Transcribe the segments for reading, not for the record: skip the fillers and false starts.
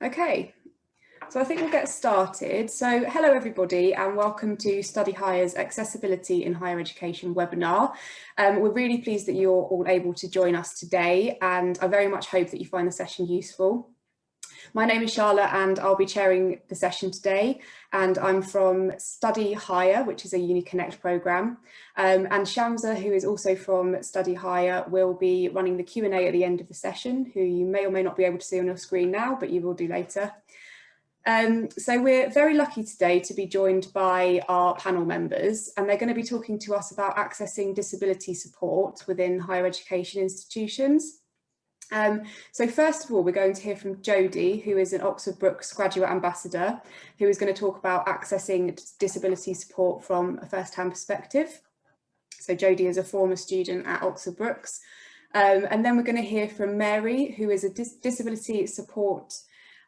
Okay, so I think we'll get started. So hello everybody and welcome to Study Hire's Accessibility in Higher Education webinar. We're really pleased that you're all able to join us today, and I very much hope that you find the session useful. My name is Charlotte and I'll be chairing the session today, and I'm from Study Hire, which is a Uni Connect programme, and Shamsa, who is also from Study Hire, will be running the Q&A at the end of the session, who you may or may not be able to see on your screen now, but you will do later. So we're very lucky today to be joined by our panel members, and they're going to be talking to us about accessing disability support within higher education institutions. So first of all, we're going to hear from Jodie, who is an Oxford Brookes graduate ambassador, who is going to talk about accessing disability support from a first-hand perspective. So Jodie is a former student at Oxford Brookes. And then we're going to hear from Mary, who is a disability support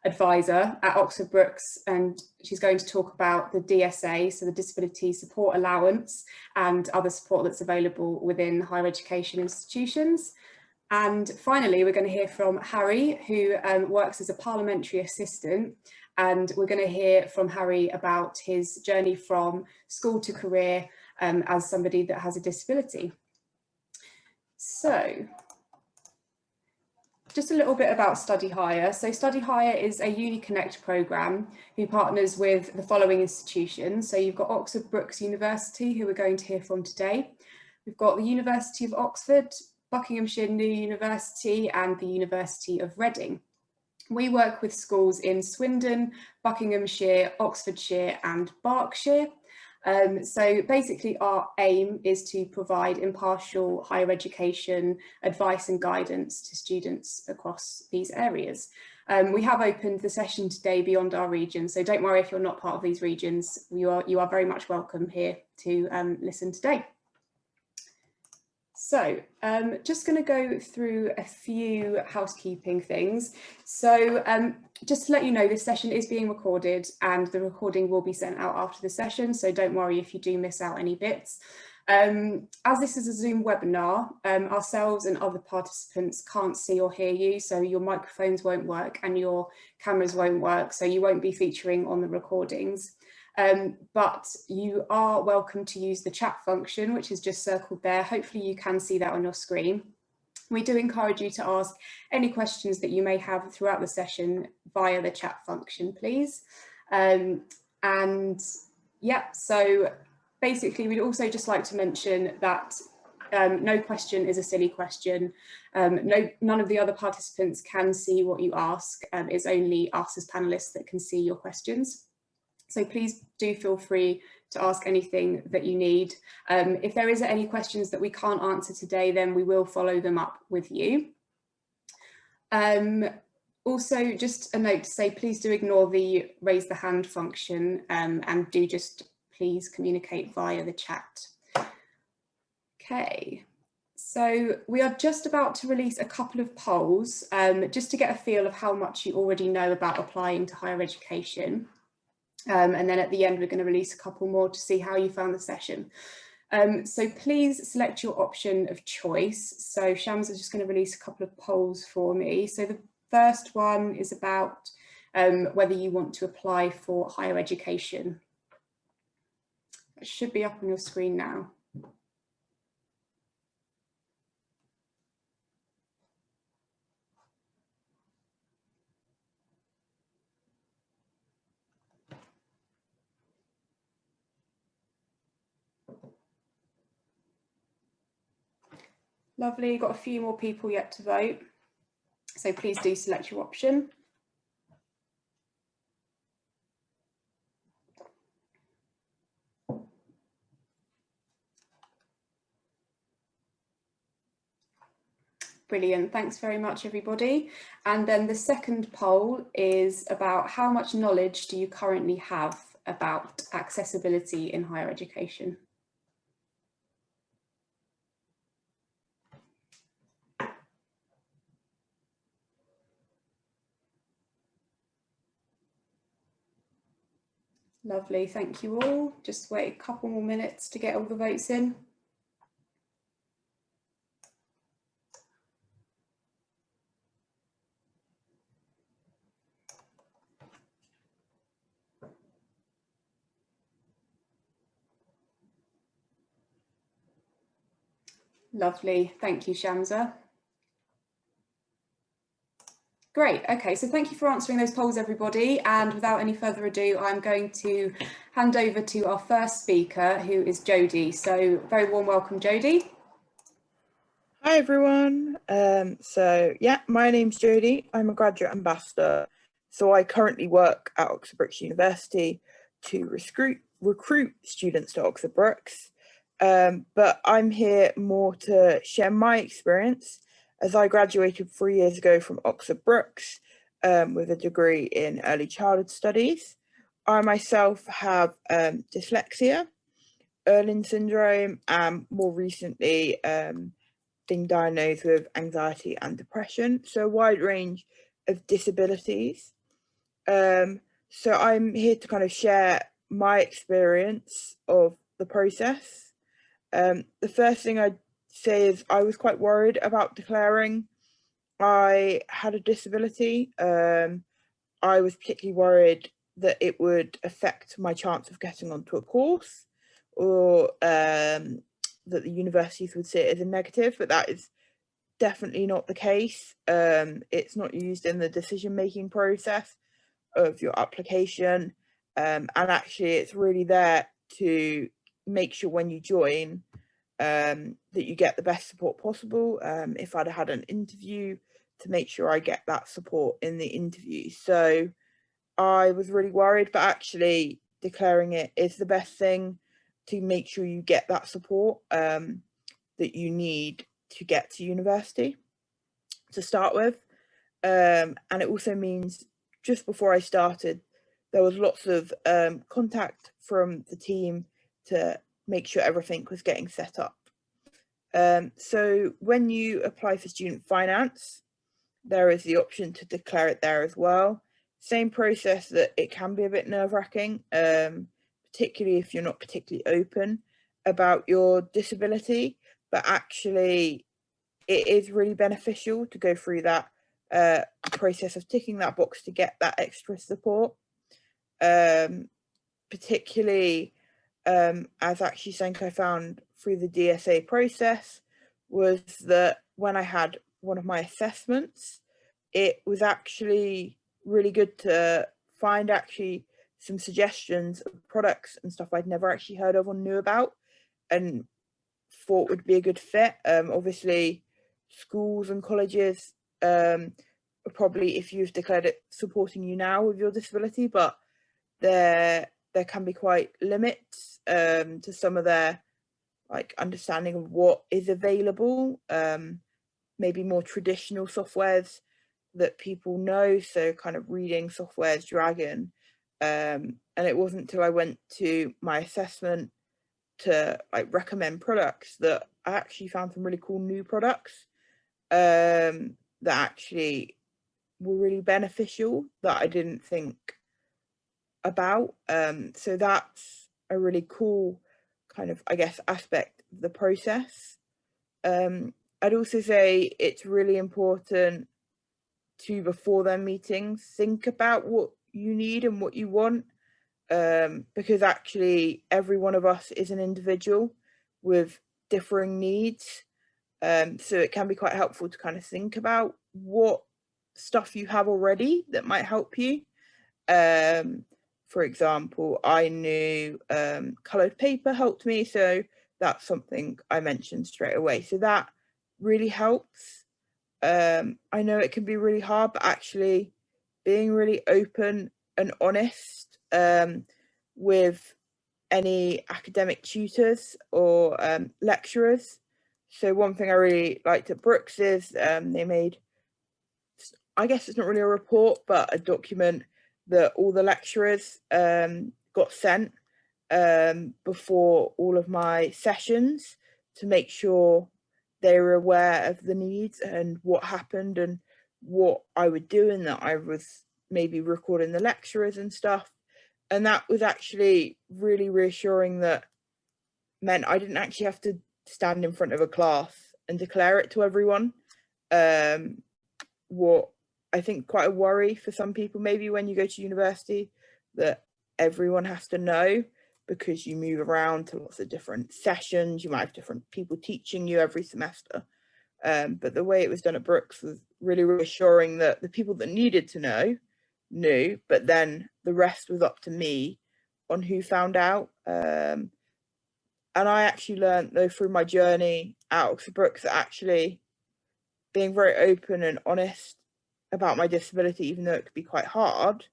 advisor at Oxford Brookes, and she's going to talk about the DSA, so the Disability Support Allowance, and other support that's available within higher education institutions. And finally, we're going to hear from Harry, who works as a parliamentary assistant, and we're going to hear from Harry about his journey from school to career as somebody that has a disability. So, just a little bit about Study Hire. So Study Hire is a Uni Connect programme who partners with the following institutions. So you've got Oxford Brookes University, who we're going to hear from today. We've got the University of Oxford, Buckinghamshire New University, and the University of Reading. We work with schools in Swindon, Buckinghamshire, Oxfordshire and Berkshire. So basically our aim is to provide impartial higher education advice and guidance to students across these areas. We have opened the session today beyond our region, so don't worry if you're not part of these regions. You are very much welcome here to listen today. So just going to go through a few housekeeping things. So just to let you know, this session is being recorded and the recording will be sent out after the session, so don't worry if you do miss out any bits. As this is a Zoom webinar, ourselves and other participants can't see or hear you, so your microphones won't work and your cameras won't work, so you won't be featuring on the recordings. But you are welcome to use the chat function, which is just circled there. Hopefully you can see that on your screen. We do encourage you to ask any questions that you may have throughout the session via the chat function, please. And yeah, so basically we'd also just like to mention that no question is a silly question. None of the other participants can see what you ask. It's only us as panelists that can see your questions. So please do feel free to ask anything that you need. If there is any questions that we can't answer today, then we will follow them up with you. Also, just a note to say, please do ignore the raise the hand function and do just please communicate via the chat. Okay, so we are just about to release a couple of polls just to get a feel of how much you already know about applying to higher education. And then at the end, we're going to release a couple more to see how you found the session. So please select your option of choice. So Shams is just going to release a couple of polls for me. So the first one is about whether you want to apply for higher education. It should be up on your screen now. Lovely, got a few more people yet to vote, so please do select your option. Brilliant, thanks very much everybody. And then the second poll is about how much knowledge do you currently have about accessibility in higher education? Lovely, thank you all. Just wait a couple more minutes to get all the votes in. Lovely, thank you, Shamsa. Great, okay, so thank you for answering those polls, everybody. And without any further ado, I'm going to hand over to our first speaker, who is Jodie. So very warm welcome, Jodie. Hi everyone. My name's Jodie. I'm a graduate ambassador. So I currently work at Oxford Brookes University to recruit students to Oxford Brookes. But I'm here more to share my experience, as I graduated 3 years ago from Oxford Brookes with a degree in early childhood studies. I myself have dyslexia, Erling syndrome, and more recently being diagnosed with anxiety and depression, so a wide range of disabilities. So I'm here to kind of share my experience of the process. The first thing I'd say is I was quite worried about declaring I had a disability. I was particularly worried that it would affect my chance of getting onto a course, or that the universities would see it as a negative, but that is definitely not the case. It's not used in the decision-making process of your application, and actually it's really there to make sure when you join that you get the best support possible. If I'd had an interview, to make sure I get that support in the interview. So I was really worried, but actually declaring it is the best thing to make sure you get that support that you need to get to university to start with. And it also means just before I started, there was lots of contact from the team to make sure everything was getting set up. So when you apply for student finance, there is the option to declare it there as well. Same process, that it can be a bit nerve-wracking, particularly if you're not particularly open about your disability, but actually it is really beneficial to go through that process of ticking that box to get that extra support. Particularly as actually something I found through the DSA process was that when I had one of my assessments, it was actually really good to find actually some suggestions of products and stuff I'd never actually heard of or knew about and thought would be a good fit. Obviously, schools and colleges are probably, if you've declared it, supporting you now with your disability, but there can be quite limits to some of their understanding of what is available. Maybe more traditional softwares that people know, so kind of reading softwares, Dragon. And it wasn't until I went to my assessment to recommend products that I actually found some really cool new products that actually were really beneficial that I didn't think about. So that's a really cool kind of, I guess, aspect of the process. I'd also say it's really important to, before their meetings, think about what you need and what you want, because actually every one of us is an individual with differing needs. So it can be quite helpful to kind of think about what stuff you have already that might help you. For example, I knew coloured paper helped me, so that's something I mentioned straight away. So that really helps. I know it can be really hard, but actually being really open and honest with any academic tutors or lecturers. So one thing I really liked at Brookes is they made, I guess it's not really a report, but a document that all the lecturers got sent before all of my sessions to make sure they were aware of the needs and what happened and what I would do, and that I was maybe recording the lecturers and stuff. And that was actually really reassuring. That meant I didn't actually have to stand in front of a class and declare it to everyone. What I think quite a worry for some people maybe when you go to university, that everyone has to know. because you move around to lots of different sessions. You might have different people teaching you every semester. But the way it was done at Brookes was really reassuring that the people that needed to know knew, but then the rest was up to me on who found out. And I actually learned, though, through my journey at Oxford Brookes, that actually being very open and honest about my disability, even though it could be quite hard,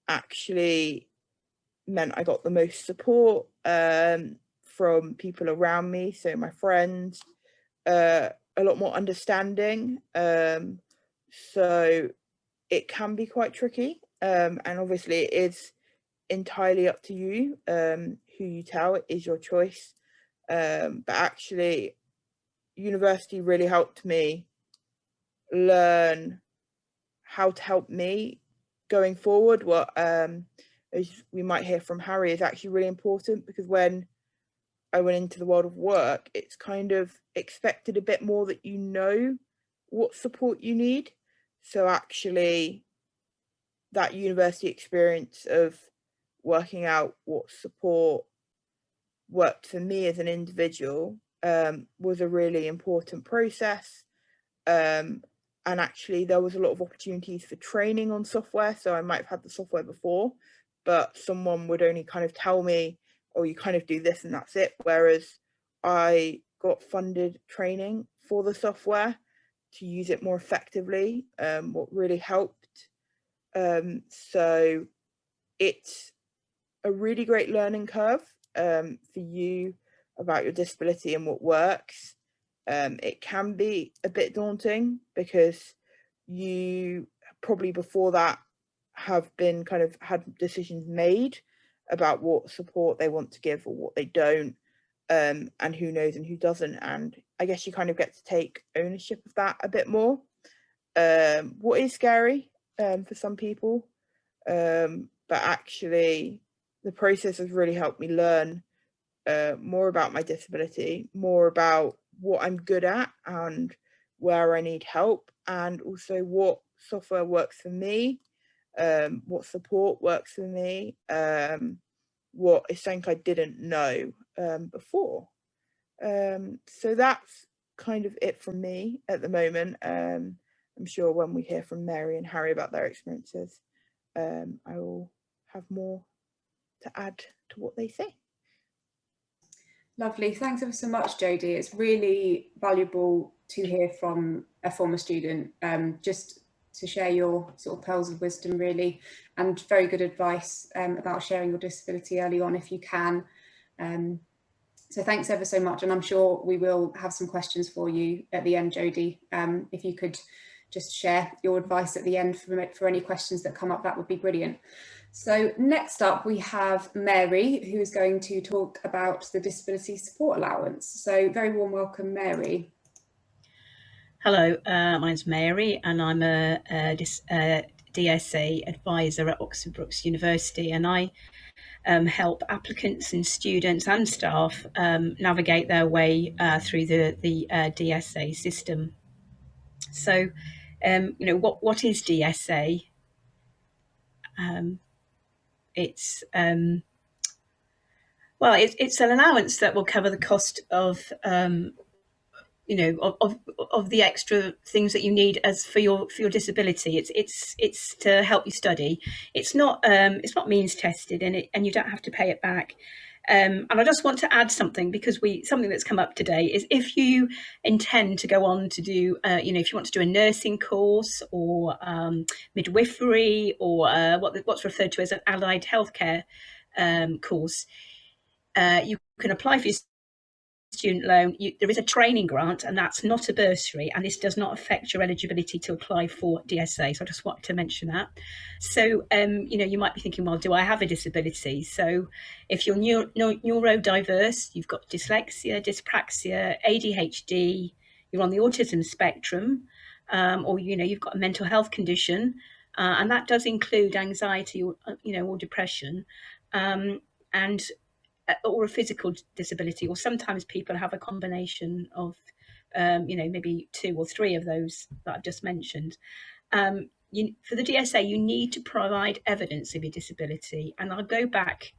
actually meant I got the most support from people around me, so my friends, a lot more understanding. So it can be quite tricky, and obviously it is entirely up to you who you tell. It is your choice, but actually university really helped me learn how to help me going forward. What as we might hear from Harry, is actually really important, because when I went into the world of work, it's kind of expected a bit more that you know what support you need. So actually that university experience of working out what support worked for me as an individual was a really important process. And actually there was a lot of opportunities for training on software. So I might have had the software before, but someone would only kind of tell me, oh, you kind of do this and that's it. Whereas I got funded training for the software to use it more effectively, what really helped. So it's a really great learning curve for you about your disability and what works. It can be a bit daunting, because you probably before that have been kind of had decisions made about what support they want to give or what they don't, and who knows and who doesn't. And I guess you kind of get to take ownership of that a bit more, what is scary for some people, but actually the process has really helped me learn more about my disability, more about what I'm good at and where I need help, and also what software works for me, what support works for me, what is something I didn't know before. So that's kind of it from me at the moment. I'm sure when we hear from Mary and Harry about their experiences, I will have more to add to what they say. Lovely, thanks ever so much, Jodie. It's really valuable to hear from a former student, just to share your sort of pearls of wisdom, really, and very good advice about sharing your disability early on if you can. So thanks ever so much, and I'm sure we will have some questions for you at the end, Jodie. If you could just share your advice at the end for any questions that come up, that would be brilliant. So next up we have Mary, who is going to talk about the Disability Support Allowance. So very warm welcome, Mary. Hello, my name's Mary, and I'm a DSA advisor at Oxford Brookes University, and I help applicants and students and staff navigate their way through the DSA system. So, you know, what is DSA? It's well, it's an allowance that will cover the cost of you know, of the extra things that you need as for your disability. It's to help you study. It's not means tested, and you don't have to pay it back. And I just want to add something, because something that's come up today is, if you intend to go on to do, you know, if you want to do a nursing course or midwifery, or what's referred to as an allied healthcare course, you can apply for your student loan. There is a training grant, and that's not a bursary, and this does not affect your eligibility to apply for DSA. So I just wanted to mention that. So you know, you might be thinking, well, do I have a disability? So if you're neurodiverse, you've got dyslexia, dyspraxia, ADHD, you're on the autism spectrum, or you know, you've got a mental health condition, and that does include anxiety, or you know, or depression, and or a physical disability, or sometimes people have a combination of, you know, maybe 2 or 3 of those that I've just mentioned. For the DSA, you need to provide evidence of your disability, and I'll go back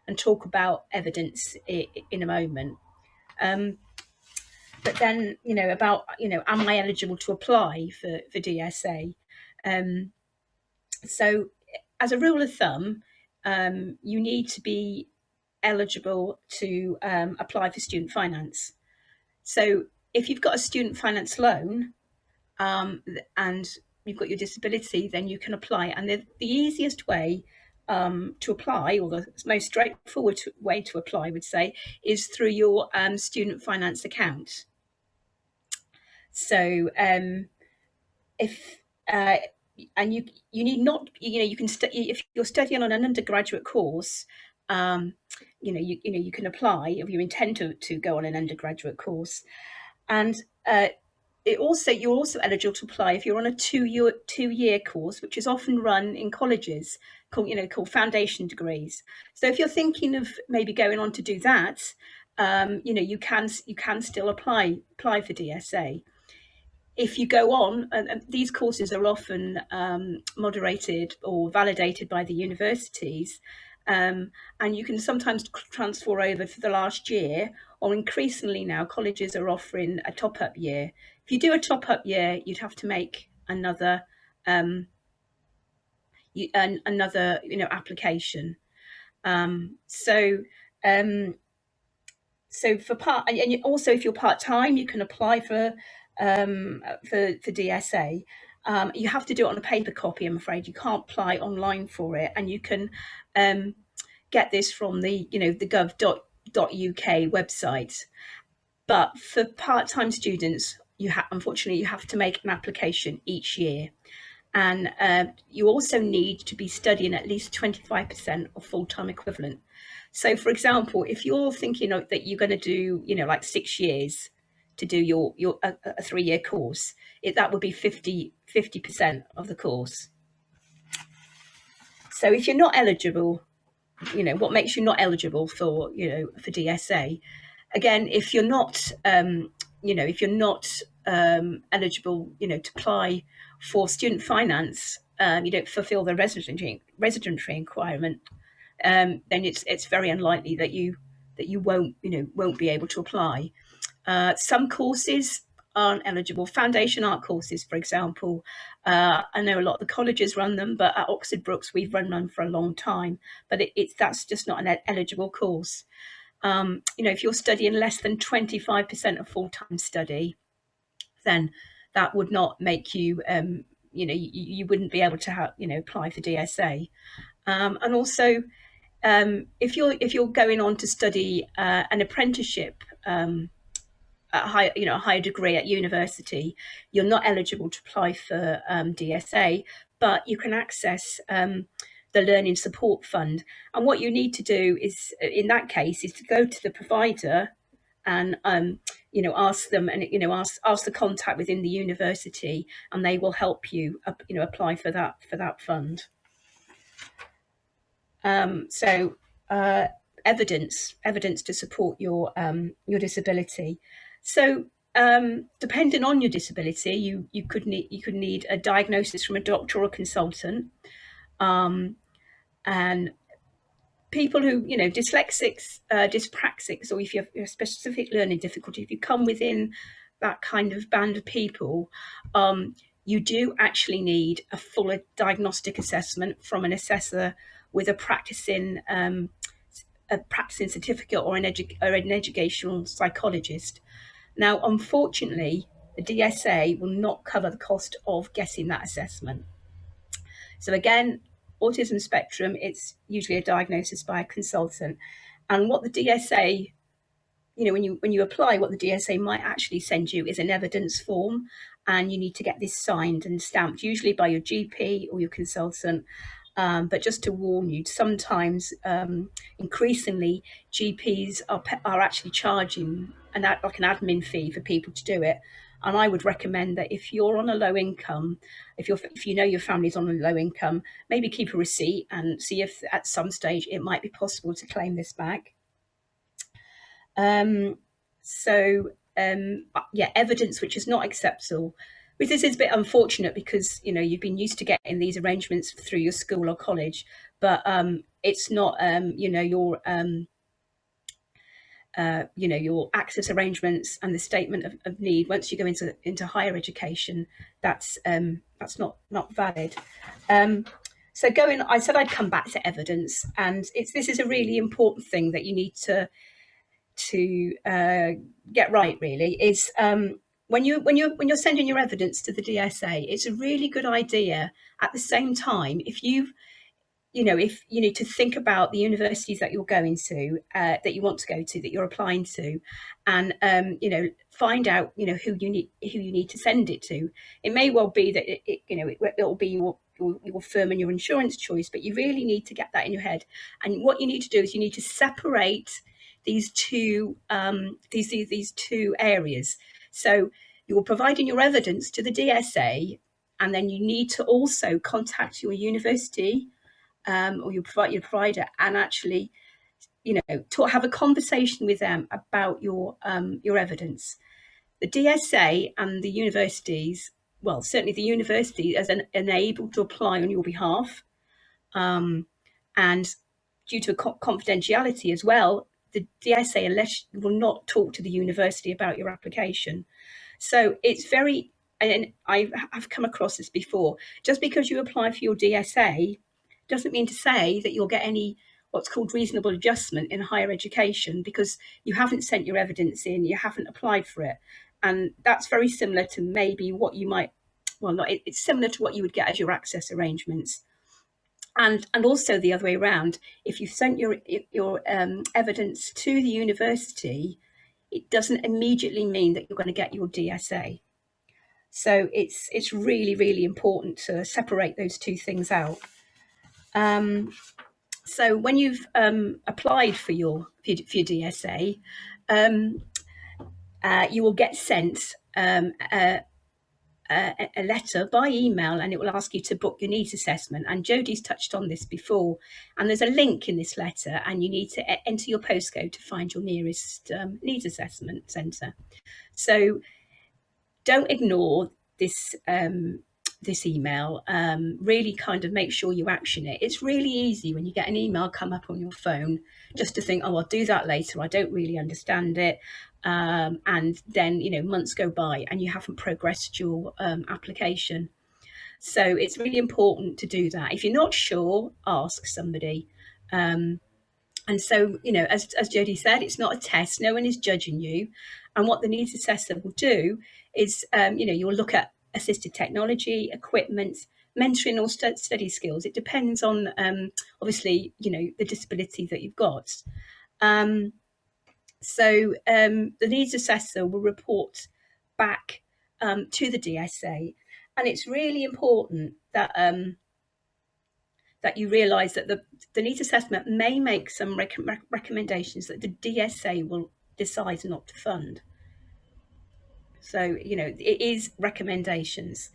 and talk about evidence in a moment. But then, about, am I eligible to apply for DSA? So as a rule of thumb, you need to be eligible to apply for student finance. So if you've got a student finance loan and you've got your disability, then you can apply. And the easiest way to apply, or the most straightforward way to apply, I would say, is through your student finance account. So if and you need not, you can if you're studying on an undergraduate course, you can apply if you intend to go on an undergraduate course, and you're also eligible to apply if you're on a two-year course, which is often run in colleges called foundation degrees. So if you're thinking of maybe going on to do that, you can still apply for DSA. If you go on, and these courses are often moderated or validated by the universities, and you can sometimes transfer over for the last year, or increasingly now colleges are offering a top-up year. If you do a top-up year, you'd have to make another application. So for part, and also if you're part-time, you can apply for DSA. You have to do it on a paper copy, I'm afraid. You can't apply online for it, and you can get this from the the gov.uk website. But for part-time students, unfortunately you have to make an application each year, and you also need to be studying at least 25% of full-time equivalent. So, for example, if you're thinking that you're going to do like 6 years to do your a 3-year course, that would be 50% of the course. So if you're not eligible, what makes you not eligible for for DSA? Again, if you're not eligible to apply for student finance, you don't fulfil the residency requirement, then it's very unlikely that you won't be able to apply. Some courses aren't eligible. Foundation art courses, for example, I know a lot of the colleges run them, but at Oxford Brookes we've run them for a long time. But that's just not an eligible course. If you're studying less than 25% of full-time study, then that would not make you, you wouldn't be able to apply for DSA. And also, if you're going on to study an apprenticeship at a higher degree at university, you're not eligible to apply for DSA, but you can access the Learning Support Fund. And what you need to do is, in that case, is to go to the provider and ask them, and ask the contact within the university, and they will help you apply for that fund. So evidence to support your disability. So depending on your disability, you could need a diagnosis from a doctor or a consultant, and people who dyslexics, dyspraxics, or if you have a specific learning difficulty, if you come within that kind of band of people, you do actually need a full diagnostic assessment from an assessor with a practicing certificate or an educational psychologist. Now, unfortunately, the DSA will not cover the cost of getting that assessment. So again, autism spectrum, it's usually a diagnosis by a consultant. And what the DSA, when you apply, what the DSA might actually send you is an evidence form, and you need to get this signed and stamped, usually by your GP or your consultant. But just to warn you, sometimes increasingly GPs are actually charging an admin fee for people to do it. And I would recommend that if you're on a low income, if you know your family's on a low income, maybe keep a receipt and see if at some stage it might be possible to claim this back. Evidence which is not acceptable which this is a bit unfortunate because, you know, you've been used to getting these arrangements through your school or college, but it's not, you know, your access arrangements and the statement of need. Once you go into higher education, that's not valid. So I said I'd come back to evidence, and this is a really important thing that you need to get right. Really, is when you're sending your evidence to the DSA, it's a really good idea at the same time if you need to think about the universities that you're going to, that you want to go to, that you're applying to, and find out who you need to send it to. It may well be that it'll be your firm and your insurance choice, but you really need to get that in your head. And what you need to do is you need to separate these two areas. So you're providing your evidence to the DSA, and then you need to also contact your university or your provider, and actually, have a conversation with them about your evidence. The DSA and the universities, well, certainly the university, is enabled to apply on your behalf, and due to confidentiality as well, the DSA will not talk to the university about your application. So it's very, and I've come across this before, just because you apply for your DSA doesn't mean to say that you'll get any what's called reasonable adjustment in higher education, because you haven't sent your evidence in, you haven't applied for it. And that's very similar to maybe what you might, it's similar to what you would get as your access arrangements. And also the other way around, if you've sent your evidence to the university, it doesn't immediately mean that you're going to get your DSA. So it's really, really important to separate those two things out. So when you've applied for your DSA, you will get sent a letter by email, and it will ask you to book your needs assessment. And Jodie's touched on this before. And there's a link in this letter, and you need to enter your postcode to find your nearest needs assessment centre. So don't ignore this email. Really kind of make sure you action it. It's really easy when you get an email come up on your phone just to think, oh, I'll do that later, I don't really understand it, and then months go by and you haven't progressed your application. So it's really important to do that. If you're not sure, ask somebody. And so, as Jodie said, it's not a test. No one is judging you. And what the needs assessor will do is, you'll look at assisted technology, equipment, mentoring or study skills. It depends on, obviously, the disability that you've got. So the needs assessor will report back to the DSA. And it's really important that that you realise that the needs assessment may make some recommendations that the DSA will decide not to fund. So, it is recommendations.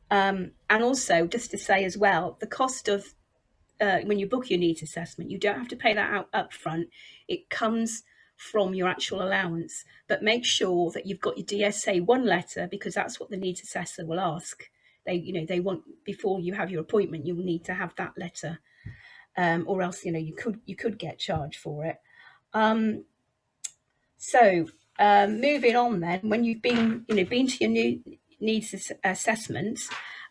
And also, just to say as well, the cost of when you book your needs assessment, you don't have to pay that out up front. It comes from your actual allowance. But make sure that you've got your DSA 1 letter, because that's what the needs assessor will ask. They want, before you have your appointment, you will need to have that letter, or else you could get charged for it. So moving on, then, when you've been to your new needs assessment,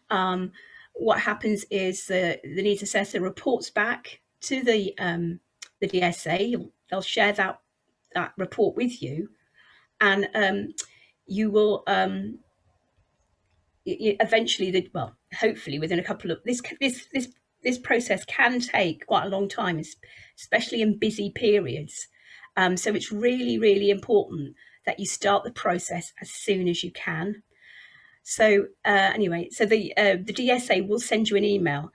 what happens is the needs assessor reports back to the DSA. They'll share that report with you, and you will eventually, hopefully within a couple of this process can take quite a long time, especially in busy periods. So it's really, really important that you start the process as soon as you can. So anyway, so the DSA will send you an email.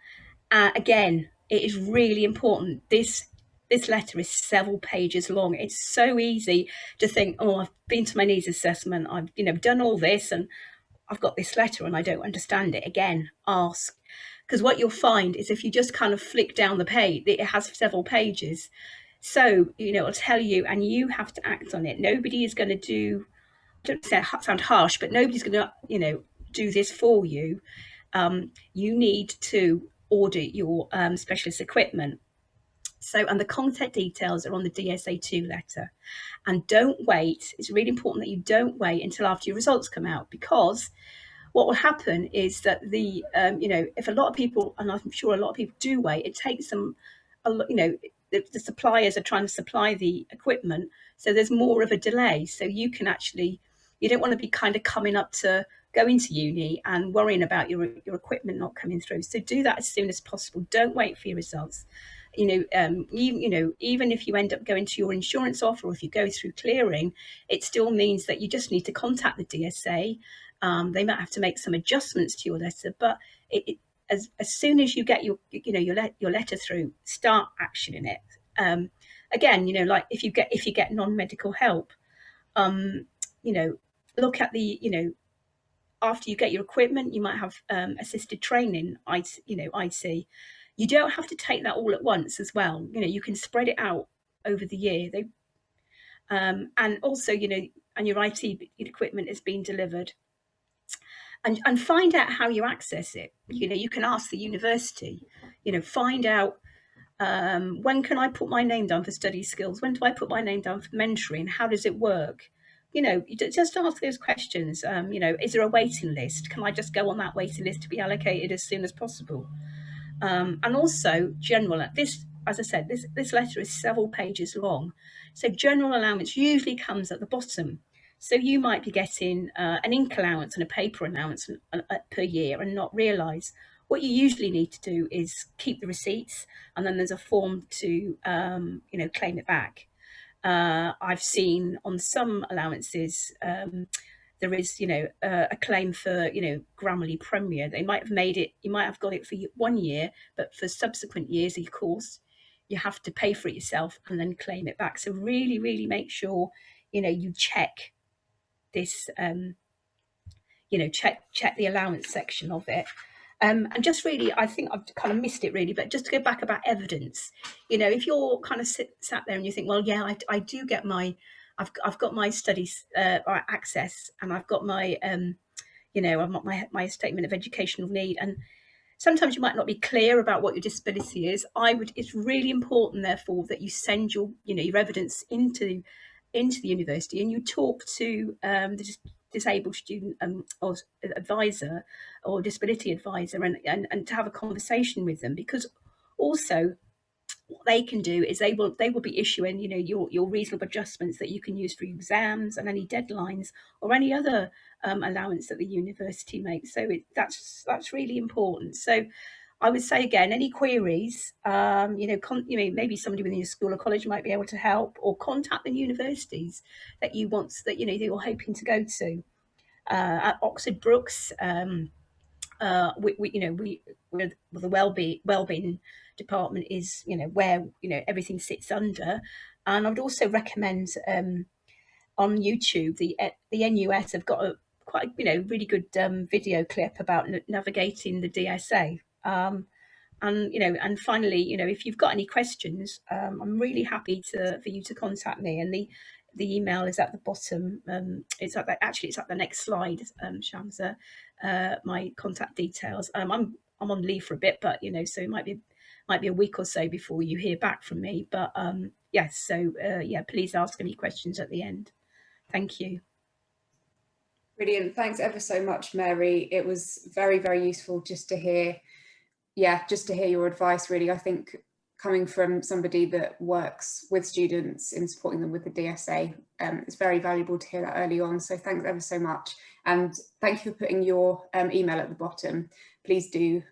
Again, it is really important. This letter is several pages long. It's so easy to think, oh, I've been to my needs assessment, I've done all this, and I've got this letter and I don't understand it. Again, ask. Because what you'll find is if you just kind of flick down the page, it has several pages. So, it'll tell you, and you have to act on it. Nobody is going to do, I don't sound harsh, but nobody's going to, do this for you, you need to audit your specialist equipment. So, and the contact details are on the DSA2 letter. And don't wait. It's really important that you don't wait until after your results come out, because what will happen is that the, if a lot of people, and I'm sure a lot of people do wait, it takes them, the suppliers are trying to supply the equipment. So there's more of a delay. So you don't want to be kind of coming up to go into uni and worrying about your equipment not coming through. So do that as soon as possible. Don't wait for your results. Even if you end up going to your insurance offer, or if you go through clearing, it still means that you just need to contact the DSA. They might have to make some adjustments to your letter, but as soon as you get your letter through, start actioning it. Again, like if you get non-medical help, look at the, after you get your equipment, you might have assisted training, IC. You don't have to take that all at once as well. You can spread it out over the year. And also, and your IT equipment is being delivered. And find out how you access it. You can ask the university, find out when can I put my name down for study skills? When do I put my name down for mentoring? How does it work? You just ask those questions. Is there a waiting list? Can I just go on that waiting list to be allocated as soon as possible? And also general, as I said, this letter is several pages long. So general allowance usually comes at the bottom. So you might be getting an ink allowance and a paper allowance per year and not realise. What you usually need to do is keep the receipts, and then there's a form to claim it back. I've seen on some allowances there is a claim for Grammarly Premier. They might have made it, you might have got it for 1 year, but for subsequent years, of course, you have to pay for it yourself and then claim it back. So really, really make sure you check this, check the allowance section of it. And just really, I think I've kind of missed it really, but just to go back about evidence, if you're kind of sat there and you think, well, yeah, I do get I've got my studies access, and I've got my, I've got my statement of educational need, and sometimes you might not be clear about what your disability is. It's really important, therefore, that you send your evidence into the university, and you talk to the disabled student or advisor or disability advisor, and to have a conversation with them, because also what they can do is they will be issuing your reasonable adjustments that you can use for exams and any deadlines or any other allowance that the university makes. So that's really important. So I would say, again, any queries, maybe somebody within your school or college might be able to help, or contact the universities that you're hoping to go to. At Oxford Brookes, we're the wellbeing department is where everything sits under. And I would also recommend on YouTube the NUS have got a quite really good video clip about navigating the DSA. And finally, if you've got any questions, I'm really happy for you to contact me. And the email is at the bottom. It's at the next slide, Shamsa. My contact details. I'm on leave for a bit, but so it might be a week or so before you hear back from me. But yes, so please ask any questions at the end. Thank you. Brilliant. Thanks ever so much, Mary. It was very, very useful just to hear your advice, really. I think coming from somebody that works with students in supporting them with the DSA, it's very valuable to hear that early on. So thanks ever so much. And thank you for putting your email at the bottom. Please do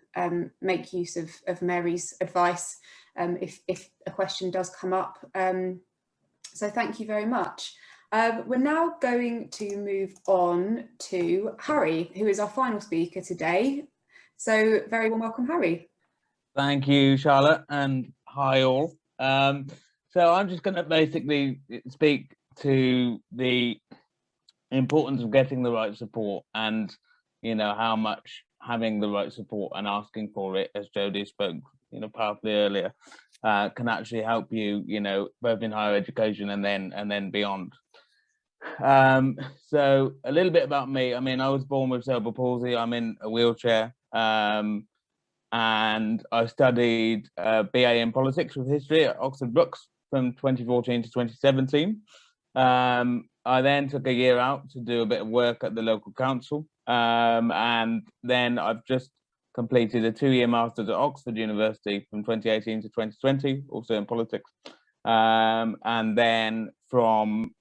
make use of Mary's advice if a question does come up. So thank you very much. We're now going to move on to Harry, who is our final speaker today. So very warm welcome, Harry. Thank you, Charlotte, and hi all. So I'm just going to basically speak to the importance of getting the right support, and how much having the right support and asking for it, as Jodie spoke powerfully earlier, can actually help you both in higher education and then beyond. So a little bit about me. I mean, I was born with cerebral palsy. I'm in a wheelchair, and I studied BA in politics with history at Oxford Brookes from 2014 to 2017. I then took a year out to do a bit of work at the local council, and then I've just completed a 2-year master's at Oxford University from 2018 to 2020, also in politics. And then from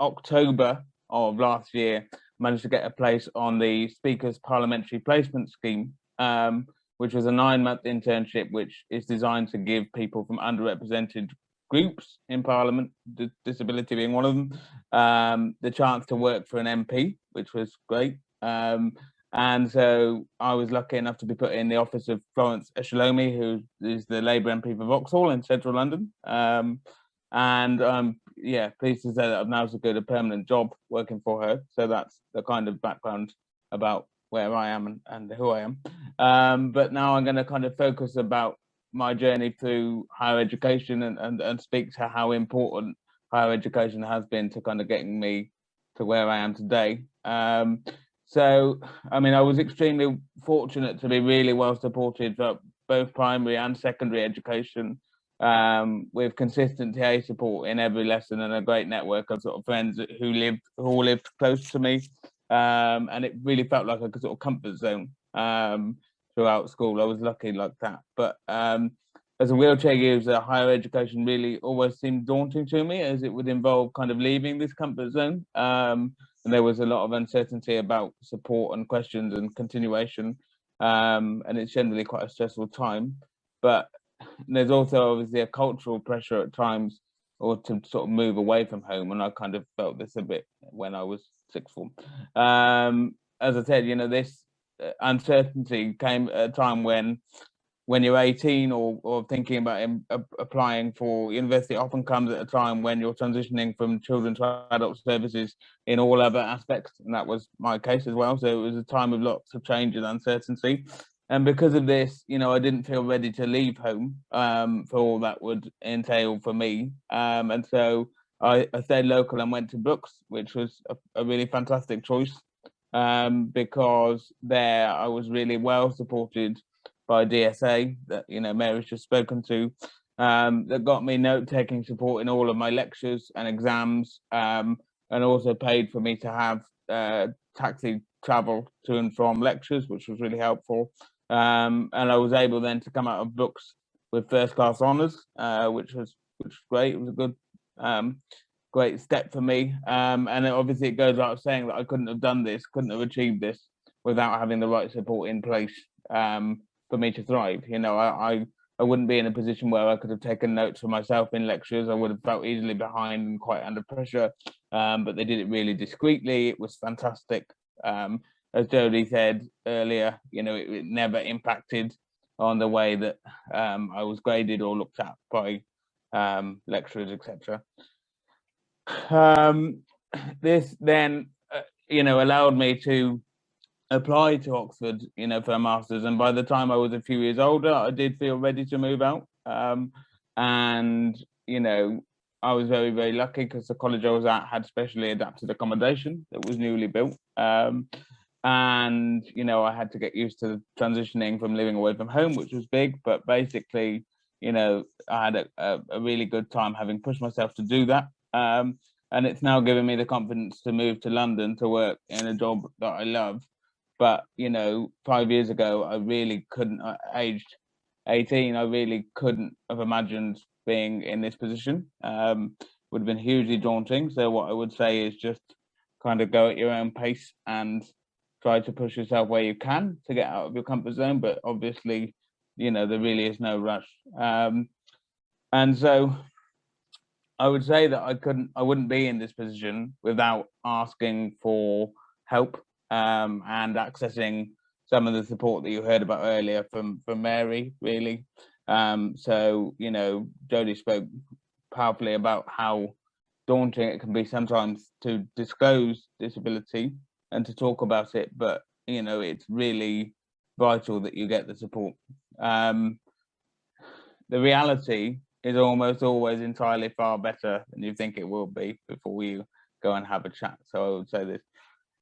October of last year, managed to get a place on the Speaker's Parliamentary Placement Scheme, which was a 9-month internship, which is designed to give people from underrepresented groups in Parliament, disability being one of them, the chance to work for an MP, which was great. And so I was lucky enough to be put in the office of Florence Eshalomi, who is the Labour MP for Vauxhall in central London. And I'm pleased to say that I've now secured a permanent job working for her. So that's the kind of background about where I am and who I am. But now I'm going to kind of focus about my journey through higher education and speak to how important higher education has been to kind of getting me to where I am today. So, I mean, I was extremely fortunate to be really well supported for both primary and secondary education, with consistent TA support in every lesson and a great network of sort of friends who all lived close to me. And it really felt like a sort of comfort zone throughout school. I was lucky like that. But as a wheelchair user, higher education really always seemed daunting to me, as it would involve kind of leaving this comfort zone. And there was a lot of uncertainty about support and questions and continuation. And it's generally quite a stressful time. But there's also obviously a cultural pressure at times, or to sort of move away from home. And I kind of felt this a bit when I was sixth form. As I said, you know, this uncertainty came at a time when you're 18 or thinking about applying for university, often comes at a time when you're transitioning from children to adult services in all other aspects, and that was my case as well. So it was a time of lots of change and uncertainty, and because of this, you know, I didn't feel ready to leave home for all that would entail for me, and so I stayed local and went to Brookes, which was a really fantastic choice, because there I was really well supported by DSA that, you know, Mary's just spoken to, that got me note-taking support in all of my lectures and exams, and also paid for me to have taxi travel to and from lectures, which was really helpful. And I was able then to come out of Brookes with first-class honours, which was great. It was a good, great step for me. And obviously it goes without saying that I couldn't have done this, couldn't have achieved this without having the right support in place for me to thrive. You know, I wouldn't be in a position where I could have taken notes for myself in lectures. I would have felt easily behind and quite under pressure, but they did it really discreetly. It was fantastic. As Jodie said earlier, you know, it never impacted on the way that I was graded or looked at by lecturers, etc. This then, you know, allowed me to apply to Oxford, you know, for a master's, and by the time I was a few years older, I did feel ready to move out. And you know, I was very, very lucky because the college I was at had specially adapted accommodation that was newly built. And you know, I had to get used to transitioning from living away from home, which was big, but basically, you know, I had a really good time having pushed myself to do that. And it's now given me the confidence to move to London to work in a job that I love. But, you know, 5 years ago, I really couldn't, aged 18, I really couldn't have imagined being in this position. Would have been hugely daunting. So what I would say is just kind of go at your own pace and try to push yourself where you can to get out of your comfort zone. But obviously, you know, there really is no rush. And so I would say that I wouldn't be in this position without asking for help and accessing some of the support that you heard about earlier from Mary, really. So, you know, Jodie spoke powerfully about how daunting it can be sometimes to disclose disability and to talk about it, but, you know, it's really vital that you get the support. The reality is almost always entirely far better than you think it will be before you go and have a chat. So I would say this.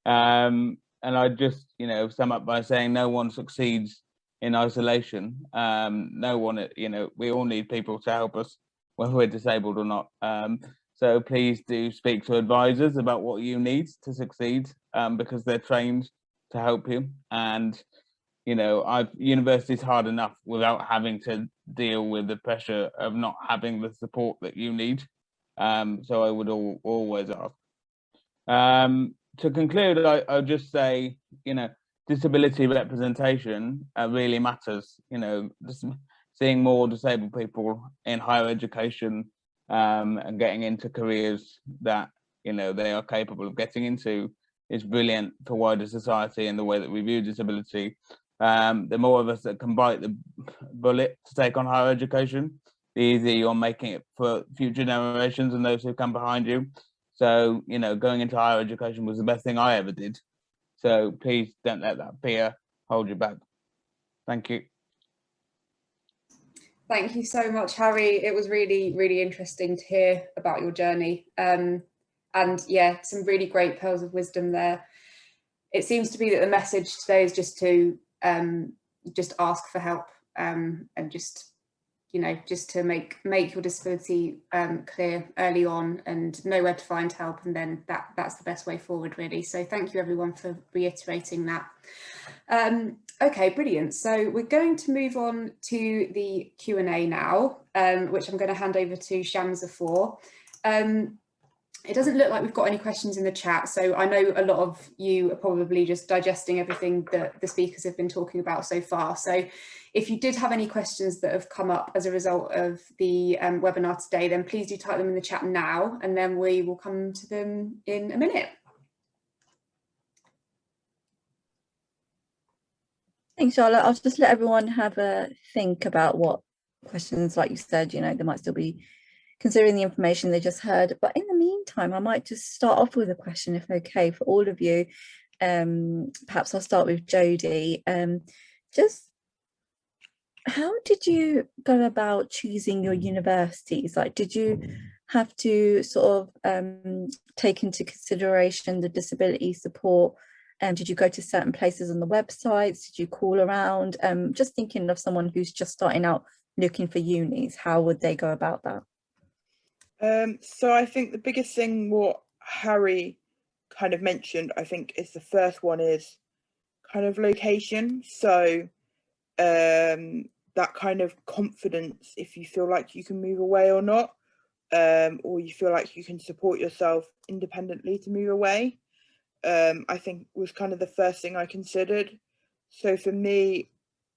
And I just, sum up by saying no one succeeds in isolation. No one, we all need people to help us, whether we're disabled or not. So please do speak to advisors about what you need to succeed, because they're trained to help you. And, university's hard enough without having to deal with the pressure of not having the support that you need. So I would always ask. To conclude, I'll just say, disability representation really matters. Just seeing more disabled people in higher education and getting into careers that, they are capable of getting into is brilliant for wider society and the way that we view disability. The more of us that can bite the bullet to take on higher education, the easier you're making it for future generations and those who come behind you. So, going into higher education was the best thing I ever did. So please don't let that fear hold you back. Thank you. Thank you so much, Harry. It was really, really interesting to hear about your journey. And yeah, some really great pearls of wisdom there. It seems to be that the message today is just to just ask for help, and just to make your disability clear early on and know where to find help, and then that's the best way forward, really. So thank you everyone for reiterating that. Okay, brilliant. So we're going to move on to the Q&A now, which I'm going to hand over to Shamsa for. It doesn't look like we've got any questions in the chat, so I know a lot of you are probably just digesting everything that the speakers have been talking about so far. So if you did have any questions that have come up as a result of the webinar today, then please do type them in the chat now, and then we will come to them in a minute. Thanks, Charlotte. I'll just let everyone have a think about what questions, like you said, they might still be considering the information they just heard. But in the meantime, I might just start off with a question, if okay, for all of you. Perhaps I'll start with Jodie. Just how did you go about choosing your universities? Like, did you have to sort of take into consideration the disability support? Did you go to certain places on the websites? Did you call around? Just thinking of someone who's just starting out looking for unis, how would they go about that? So I think the biggest thing what Harry kind of mentioned, I think, is the first one is kind of location. So that kind of confidence, if you feel like you can move away or not, or you feel like you can support yourself independently to move away, I think was kind of the first thing I considered. So for me,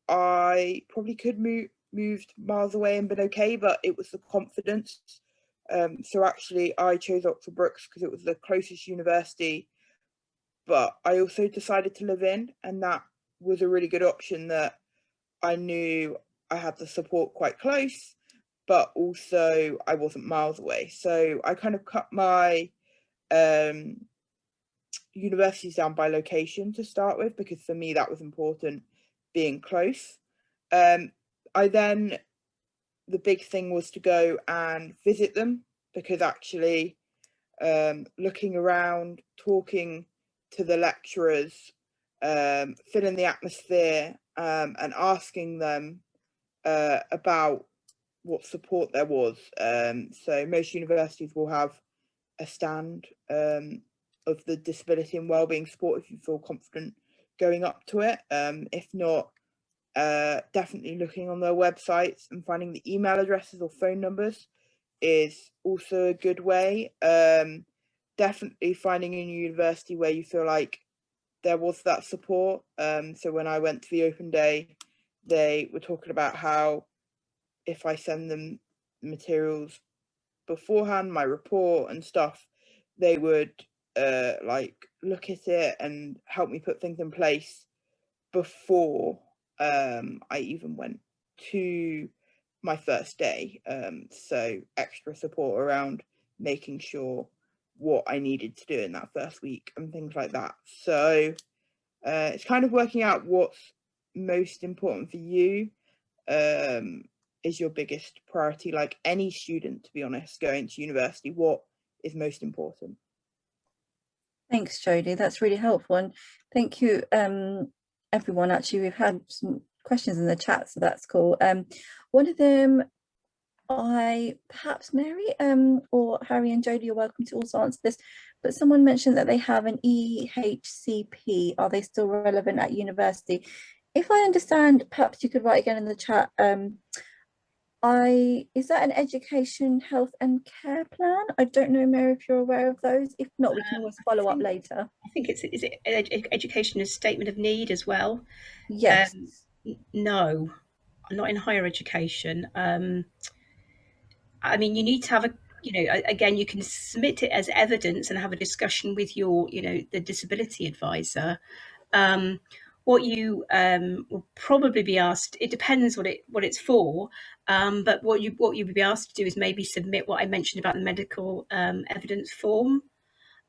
I probably could moved miles away and been okay, but it was the confidence. So actually I chose Oxford Brookes because it was the closest university, but I also decided to live in, and that was a really good option, that I knew I had the support quite close, but also I wasn't miles away. So I kind of cut my universities down by location to start with, because for me that was important, being close. The big thing was to go and visit them, because actually looking around, talking to the lecturers, feeling the atmosphere, and asking them about what support there was. So most universities will have a stand of the disability and wellbeing support if you feel confident going up to it. If not, definitely looking on their websites and finding the email addresses or phone numbers is also a good way. Definitely finding a university where you feel like there was that support. So when I went to the open day, they were talking about how if I send them materials beforehand, my report and stuff, they would like look at it and help me put things in place before I even went to my first day. So extra support around making sure what I needed to do in that first week and things like that. So it's kind of working out what's most important for you is your biggest priority. Like any student, to be honest, going to university, what is most important? Thanks, Jodie. That's really helpful, and thank you, everyone. Actually, we've had some questions in the chat, so that's cool. One of them, perhaps Mary, or Harry and Jodie are welcome to also answer this, but someone mentioned that they have an EHCP. Are they still relevant at university? If I understand, perhaps you could write again in the chat. Is that an education, health and care plan? I don't know, Mary, if you're aware of those. If not, we can always follow up later. I think is it education as statement of need as well? Yes. No, not in higher education. I mean, you need to have again, you can submit it as evidence and have a discussion with your, the disability advisor. What you will probably be asked, it depends what it's for, but what you would be asked to do is maybe submit what I mentioned about the medical evidence form.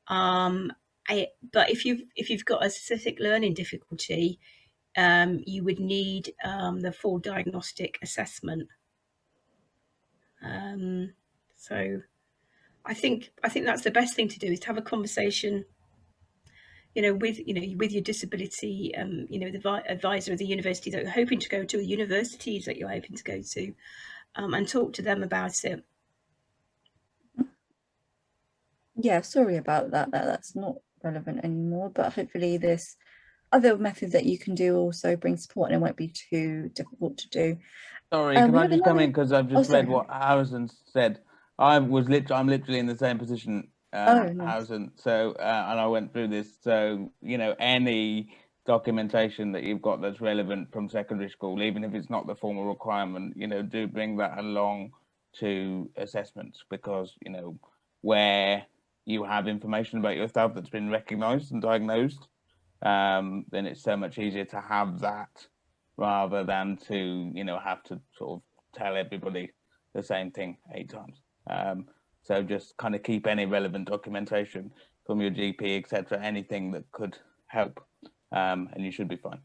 But if you've got a specific learning difficulty, you would need the full diagnostic assessment. So I think that's the best thing to do, is to have a conversation, with your disability, the advisor of the university that you're hoping to go to, the universities that you're hoping to go to, and talk to them about it. Yeah, sorry about that. That's not relevant anymore, but hopefully this other method that you can do also brings support and it won't be too difficult to do. Sorry, can I just come in, because I've just read what Harrison said. I'm literally in the same position, nice. Harrison. So, and I went through this. So, any documentation that you've got that's relevant from secondary school, even if it's not the formal requirement, do bring that along to assessments, because, where you have information about yourself that's been recognised and diagnosed, then it's so much easier to have that, rather than to have to sort of tell everybody the same thing 8 times. So just kind of keep any relevant documentation from your GP, etc., anything that could help, and you should be fine.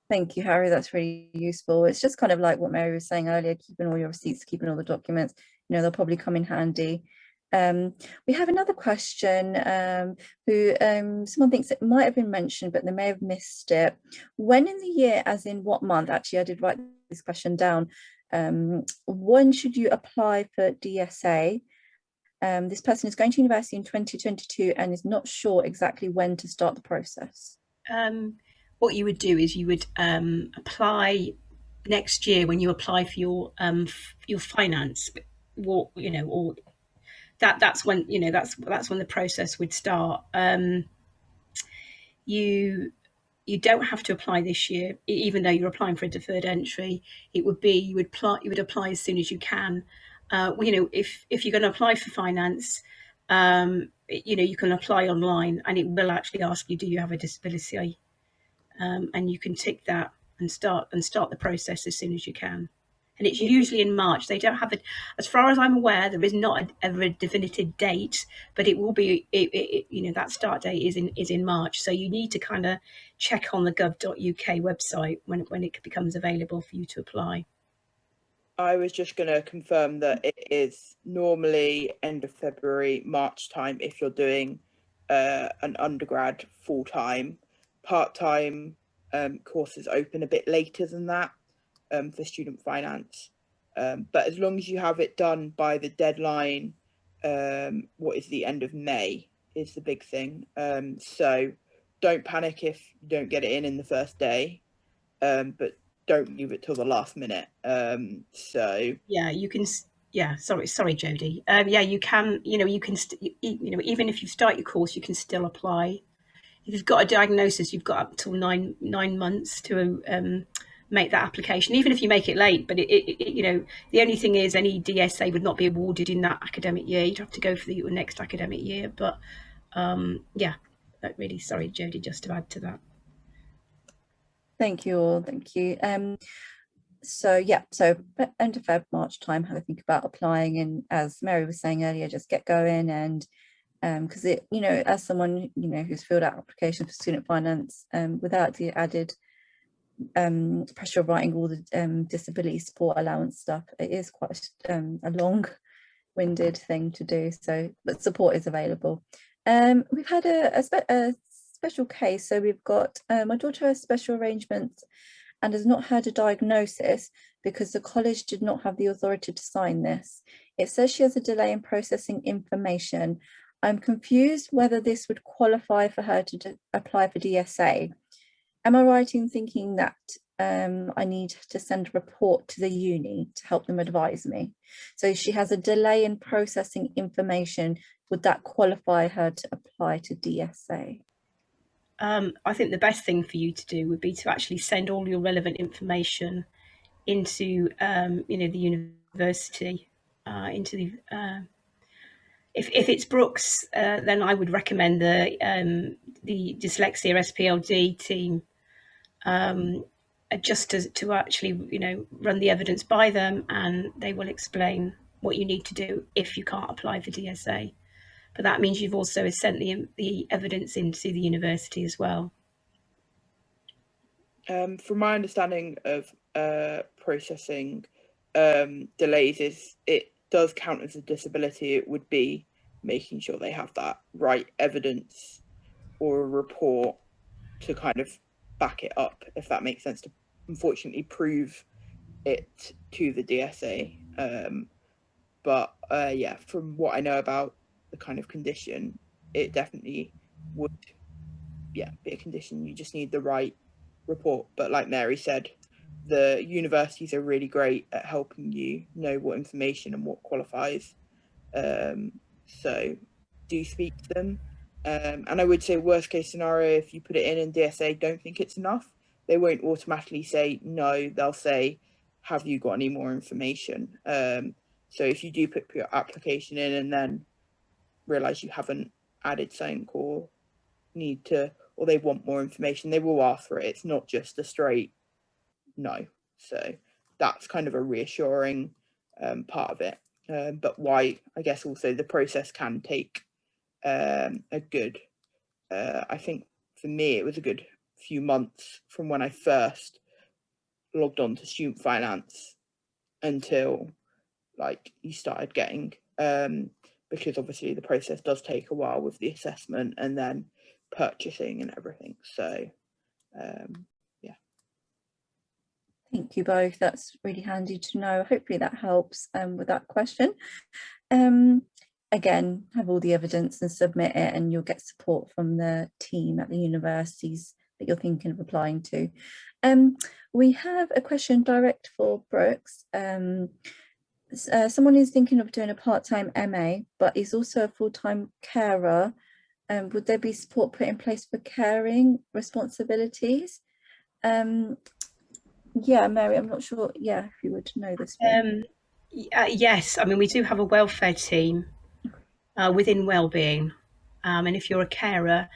Thank you, Harry. That's really useful. It's just kind of like what Mary was saying earlier, keeping all your receipts, keeping all the documents, they'll probably come in handy. We have another question, who someone thinks it might have been mentioned, but they may have missed it. When in the year, as in what month? Actually, I did write this question down. When should you apply for DSA? This person is going to university in 2022 and is not sure exactly when to start the process. What you would do is you would apply next year when you apply for your finance, or that's when that's when the process would start. You don't have to apply this year, even though you're applying for a deferred entry. It would be you would apply as soon as you can. If you're going to apply for finance, you can apply online, and it will actually ask you, do you have a disability, and you can tick that and start the process as soon as you can. And it's usually in March. They don't have it, as far as I'm aware, there is not ever a definitive date, but it will be, that start date is in March. So you need to kind of check on the gov.uk website when it becomes available for you to apply. I was just going to confirm that it is normally end of February, March time if you're doing an undergrad full-time. Part-time courses open a bit later than that for student finance. But as long as you have it done by the deadline, what is the end of May is the big thing. So don't panic if you don't get it in the first day, but don't leave it till the last minute. So yeah, you can. Yeah, sorry, Jodie. Yeah, you can. You can. Even if you start your course, you can still apply. If you've got a diagnosis, you've got up till nine months to make that application. Even if you make it late, but the only thing is, any DSA would not be awarded in that academic year. You'd have to go for your next academic year. But yeah, really sorry, Jodie, just to add to that. Thank you all. Thank you. So yeah, so end of Feb, March time, have a think about applying, and as Mary was saying earlier, just get going. And because it, as someone who's filled out applications for student finance, without the added pressure of writing all the disability support allowance stuff, it is quite a long-winded thing to do. So, but support is available. We've had a special case. So we've got my daughter has special arrangements and has not had a diagnosis because the college did not have the authority to sign this. It says she has a delay in processing information. I'm confused whether this would qualify for her to apply for DSA. Am I right in thinking that I need to send a report to the uni to help them advise me? So she has a delay in processing information. Would that qualify her to apply to DSA? I think the best thing for you to do would be to actually send all your relevant information into, the university, into the. If it's Brookes, then I would recommend the dyslexia SPLD team, just to actually run the evidence by them, and they will explain what you need to do if you can't apply for DSA. But that means you've also sent the evidence into the university as well. From my understanding of processing delays, is it does count as a disability. It would be making sure they have that right evidence or a report to kind of back it up, if that makes sense, to unfortunately prove it to the DSA. But yeah, from what I know about the kind of condition, it definitely would be a condition. You just need the right report. But like Mary said, the universities are really great at helping you know what information and what qualifies. So do speak to them. And I would say worst case scenario, if you put it in DSA don't think it's enough, they won't automatically say no. They'll say, have you got any more information? So if you do put your application in and then realize you haven't added something or need to, or they want more information, they will ask for it. It's not just a straight no. So that's kind of a reassuring part of it. But why, I guess also the process can take a good, I think for me, it was a good few months from when I first logged on to student finance until like you started getting, because obviously the process does take a while with the assessment and then purchasing and everything. So yeah. Thank you both. That's really handy to know. Hopefully that helps with that question. Again, have all the evidence and submit it, and you'll get support from the team at the universities that you're thinking of applying to. We have a question direct for Brookes. Someone is thinking of doing a part-time MA, but is also a full-time carer. Would there be support put in place for caring responsibilities? Yeah, Mary, I'm not sure. Yeah, if you would know this one. Yes, I mean, we do have a welfare team within wellbeing, and if you're a carer,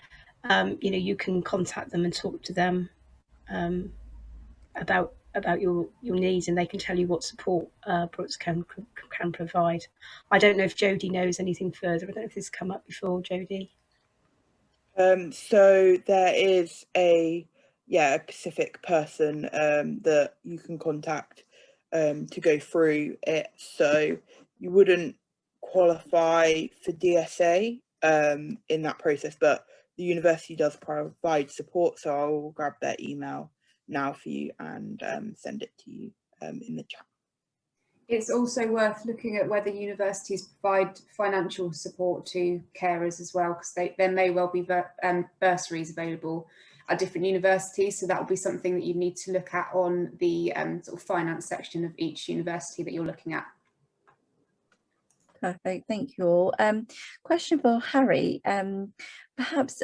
you can contact them and talk to them about your needs, and they can tell you what support Brookes can provide. I don't know if Jodie knows anything further. I don't know if this has come up before, Jodie. So there is a specific person that you can contact to go through it. So you wouldn't qualify for DSA in that process, but the university does provide support. So I'll grab their email now for you and send it to you in the chat. It's also worth looking at whether universities provide financial support to carers as well, because there may well be bursaries available at different universities. So that will be something that you need to look at on the sort of finance section of each university that you're looking at. Perfect, thank you all. Question for Harry. Perhaps,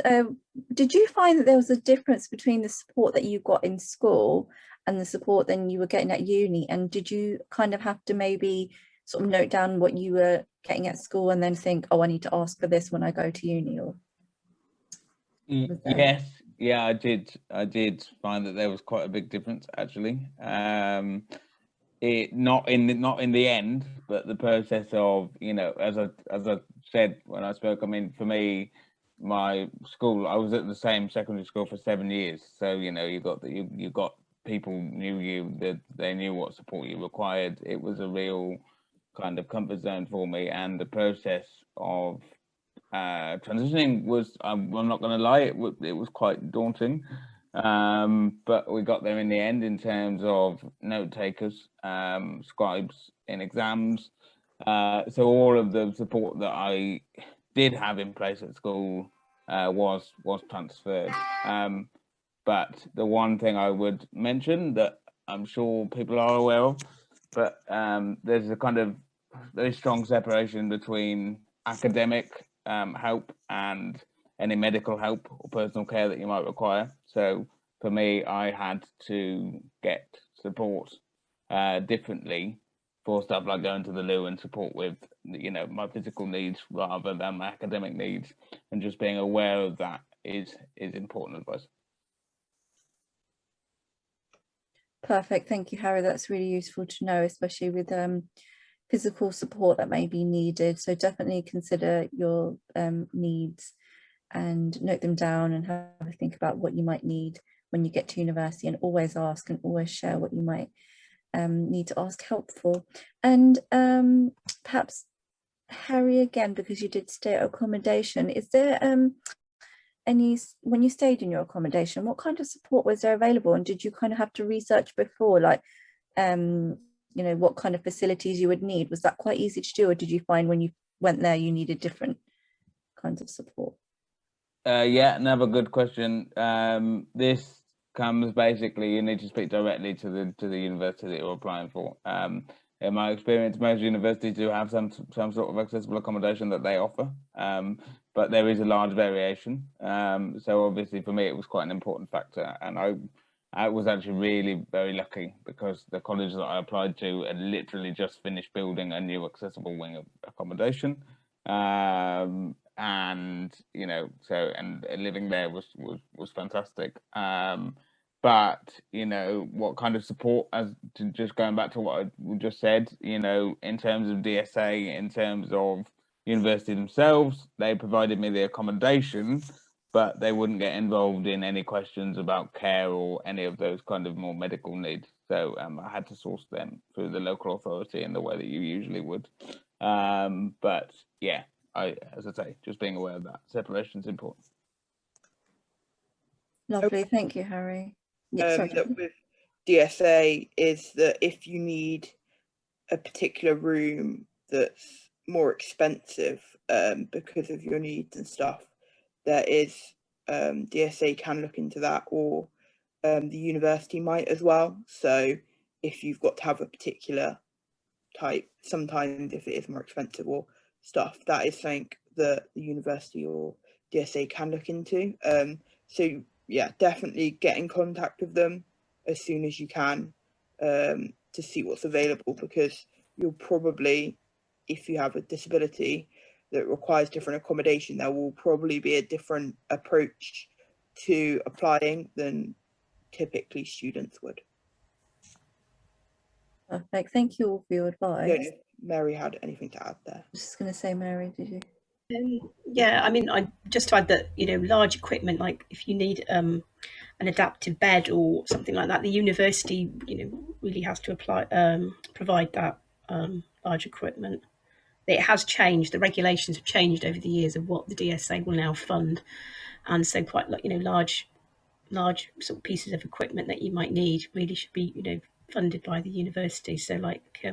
did you find that there was a difference between the support that you got in school and the support then you were getting at uni? And did you kind of have to maybe sort of note down what you were getting at school and then think, oh, I need to ask for this when I go to uni? Or yes, yeah, I did find that there was quite a big difference actually. It not in the end, but the process of, as I said when I spoke, I mean, for me, my school, I was at the same secondary school for 7 years, so you got people knew you, that they knew what support you required. It was a real kind of comfort zone for me, and the process of transitioning was, I'm not going to lie, it was quite daunting, but we got there in the end in terms of note takers, scribes in exams. So all of the support that I did have in place at school was transferred. But the one thing I would mention that I'm sure people are aware of, but there's a kind of very strong separation between academic help and any medical help or personal care that you might require. So for me, I had to get support differently for stuff like going to the loo and support with, you know, my physical needs rather than my academic needs, and just being aware of that is important advice. Perfect, thank you, Harry. That's really useful to know, especially with physical support that may be needed. So definitely consider your needs and note them down and have a think about what you might need when you get to university, and always ask and always share what you might need to ask help for. And perhaps Harry, again, because you did stay at accommodation, is there any, when you stayed in your accommodation, what kind of support was there available, and did you kind of have to research before, like you know, what kind of facilities you would need? Was that quite easy to do, or did you find when you went there you needed different kinds of support? Yeah, another good question. This comes basically, you need to speak directly to the university that you're applying for. In my experience, most universities do have some sort of accessible accommodation that they offer, but there is a large variation. So obviously for me it was quite an important factor, and I was actually really very lucky because the college that I applied to had literally just finished building a new accessible wing of accommodation. And you know, so, and living there was fantastic. But you know, what kind of support, as to just going back to what I just said, you know, in terms of DSA, in terms of university themselves, they provided me the accommodation, but they wouldn't get involved in any questions about care or any of those kind of more medical needs. So I had to source them through the local authority in the way that you usually would. But yeah, as I say, just being aware of that separation is important. Lovely, thank you, Harry. Yeah, sorry. That with DSA is that if you need a particular room that's more expensive because of your needs and stuff, there is DSA can look into that, or the university might as well. So if you've got to have a particular type, sometimes if it is more expensive or stuff, that is something that the university or DSA can look into. So yeah, definitely get in contact with them as soon as you can to see what's available, because you'll probably, if you have a disability that requires different accommodation, there will probably be a different approach to applying than typically students would. Perfect, thank you all for your advice. I don't know if Mary had anything to add there. I was just going to say, Mary, did you? Yeah, I mean, I just to add that, you know, large equipment, like if you need an adaptive bed or something like that, the university, you know, really has to provide that large equipment. It has changed. The regulations have changed over the years of what the DSA will now fund, and so quite, you know, large sort of pieces of equipment that you might need really should be, you know, funded by the university. So like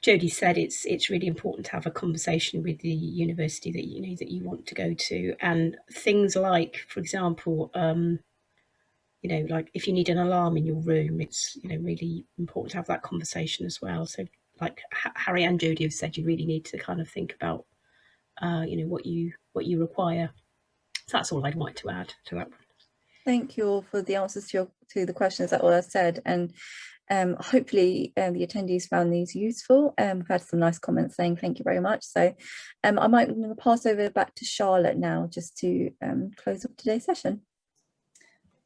Jodie said, it's really important to have a conversation with the university that you know that you want to go to, and things like, for example, you know, like if you need an alarm in your room, it's, you know, really important to have that conversation as well. So like Harry and Jodie have said, you really need to kind of think about you know, what you require. So that's all I'd like to add to that. Thank you all for the answers to the questions that were said, and hopefully the attendees found these useful. We've had some nice comments saying thank you very much. So I might pass over back to Charlotte now just to close up today's session.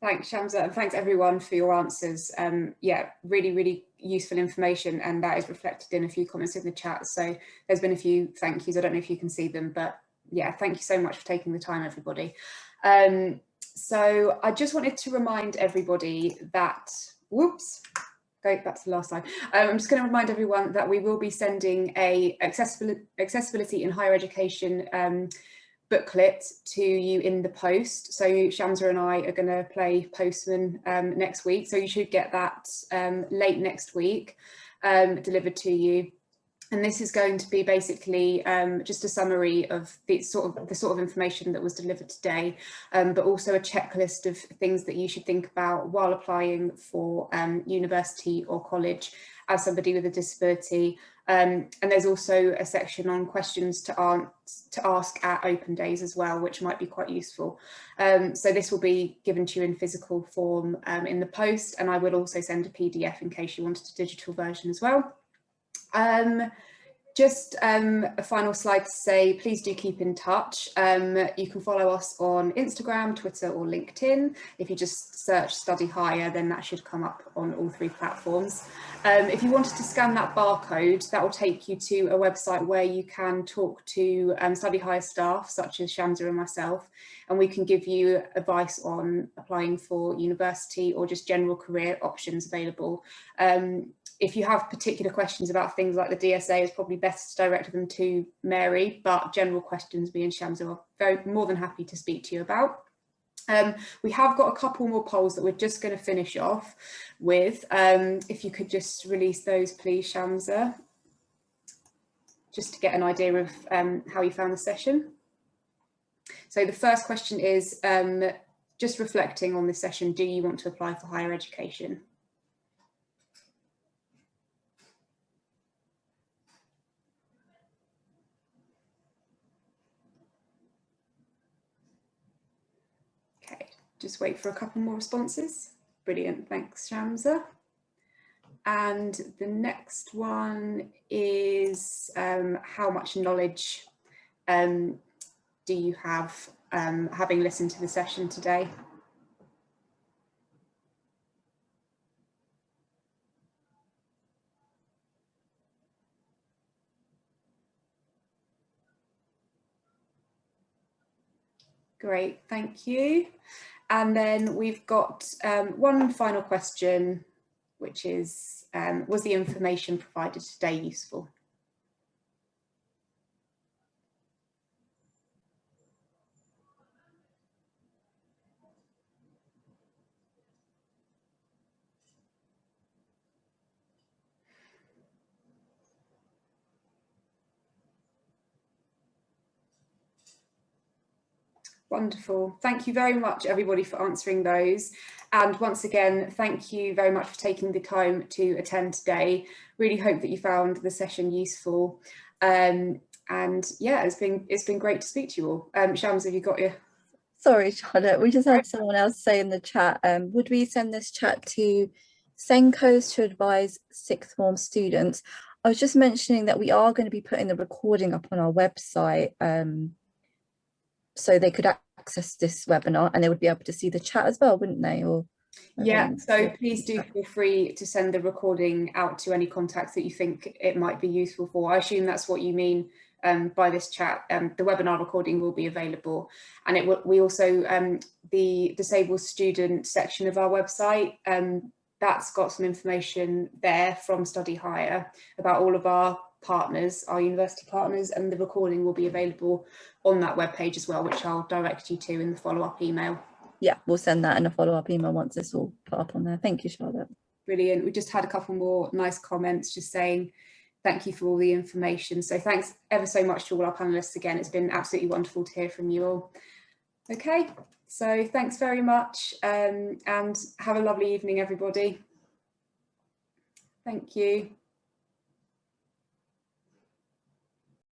Thanks, Shamsa, and thanks everyone for your answers. Yeah, really useful information, and that is reflected in a few comments in the chat. So there's been a few thank yous. I don't know if you can see them, but yeah, thank you so much for taking the time, everybody. So I just wanted to remind everybody that, whoops, go back to the last slide. I'm just going to remind everyone that we will be sending a accessibility in higher education booklet to you in the post. So Shamsa and I are going to play postman next week. So you should get that late next week delivered to you. And this is going to be basically just a summary of the sort of information that was delivered today, but also a checklist of things that you should think about while applying for university or college as somebody with a disability. And there's also a section on questions to ask at open days as well, which might be quite useful. So this will be given to you in physical form in the post, and I will also send a PDF in case you wanted a digital version as well. Just a final slide to say, please do keep in touch. You can follow us on Instagram, Twitter or LinkedIn. If you just search Study Higher, then that should come up on all 3 platforms. If you wanted to scan that barcode, that will take you to a website where you can talk to Study Higher staff, such as Shamsa and myself, and we can give you advice on applying for university or just general career options available. If you have particular questions about things like the DSA, it's probably best to direct them to Mary, but general questions me and Shamsa are more than happy to speak to you about. We have got a couple more polls that we're just going to finish off with. If you could just release those, please, Shamsa, just to get an idea of how you found the session. So the first question is, just reflecting on this session, do you want to apply for higher education? Okay, just wait for a couple more responses. Brilliant, thanks Shamsa. And the next one is how much knowledge do you have having listened to the session today? Great, thank you. And then we've got one final question, which is, was the information provided today useful? Wonderful. Thank you very much, everybody, for answering those. And once again, thank you very much for taking the time to attend today. Really hope that you found the session useful. And yeah, it's been great to speak to you all. Shams, have you got your... Sorry, Charlotte, we just had someone else say in the chat, would we send this chat to Senkos to advise sixth form students? I was just mentioning that we are going to be putting the recording up on our website, so they could access this webinar and they would be able to see the chat as well, wouldn't they? Or yeah, so please do feel free to send the recording out to any contacts that you think it might be useful for. I assume that's what you mean by this chat. The webinar recording will be available, and we also the disabled student section of our website, that's got some information there from Study Higher about all of our partners, our university partners, and the recording will be available on that webpage as well, which I'll direct you to in the follow-up email. Yeah, we'll send that in a follow-up email once it's all put up on there. Thank you, Charlotte. Brilliant. We just had a couple more nice comments just saying thank you for all the information. So thanks ever so much to all our panelists again. It's been absolutely wonderful to hear from you all. Okay, so thanks very much, and have a lovely evening, everybody. Thank you.